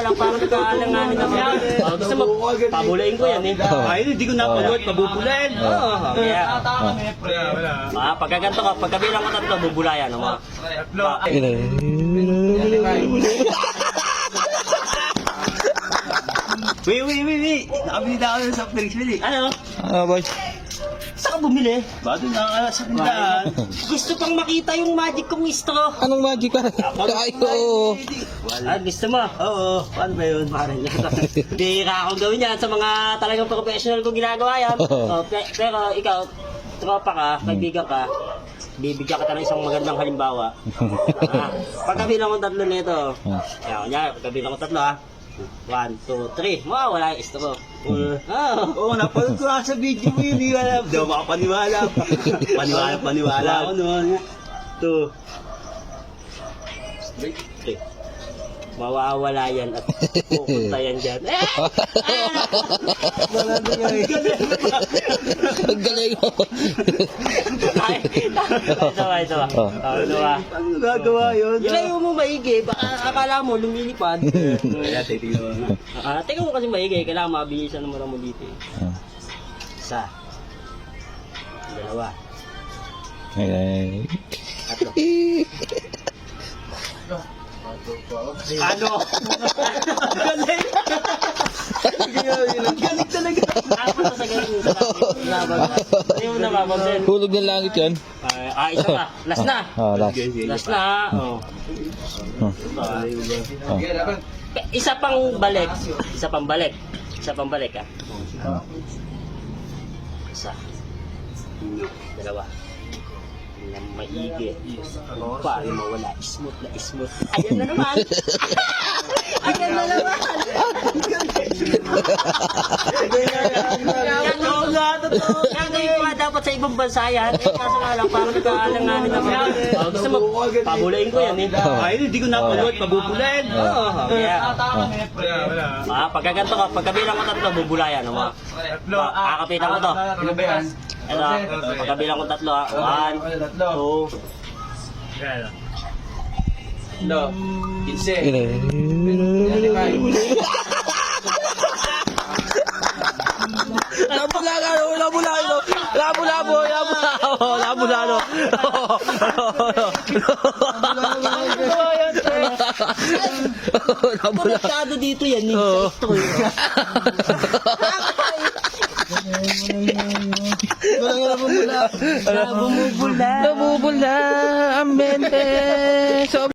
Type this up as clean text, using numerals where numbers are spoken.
Lang parang nag-aalanganin naman. Gusto mo, pabulain ko yan eh. Ay, hindi ko napanood, pabubulain. Pagkaganto ka, pagkabilang ko tatlo, bubulayan. Wait. Nakabili na ako ng soft drinks, Willie. Ano? Boy. Saan ka bumili? Ba't nakakalas sa pindahan? Gusto pang makita yung magic kong straw. Anong magic ka? Ay, oo. Gusto mo? Oo, paano ba yun? Parang bihira akong gawin yan sa mga talagang professional kong ginagawa yan. Pero ikaw, tropa ka, kaibigan ka, bibigyan ka ng isang magandang halimbawa. Pagkabilang kong tatlo nito, pagkabilang kong tatlo 1, 2, 3. Wala yung straw. Oo, napanood ko nga sa video mo yun. Hindi alam. Di ako makapaniwala. Paniwala ako noon. 2, 3. Mawawala yan at pupunta yan dyan. Ang galing mo. Ito ba? Ano gagawa yun? Ilayo mo maigi, baka akala mo lumilipad. Tingnan mo kasi maigi, kailangan mabilisan naman mo dito. Isa. Dalawa. Okay. Tatlo. Ano? Galing! Galing talaga! Tapos sa galing sa hindi mo napapansin. Hulog ng langit yan. Isa pa. Last na. Last. Last na. Isa pang balik. Isa pang balik. Isa. Dalawa. Ng maigi. Paano mawala? Smooth. Ayan na naman! Gagawin ko nga dapat sa ibang bansa yan. Kaso nga lang, parang nag-aalanganin naman. Gusto mo, pabulain ko yan eh. Ay, hindi ko napanood, pabubulain. Pagkaganto ka, pagkabilang ko tatlo, bubulayan. Kakapitan ko to. Ito, pagkabilang ko tatlo 1, 2. No, 15. Konektado dito yan eh. Sa story. Nabubula ang mente.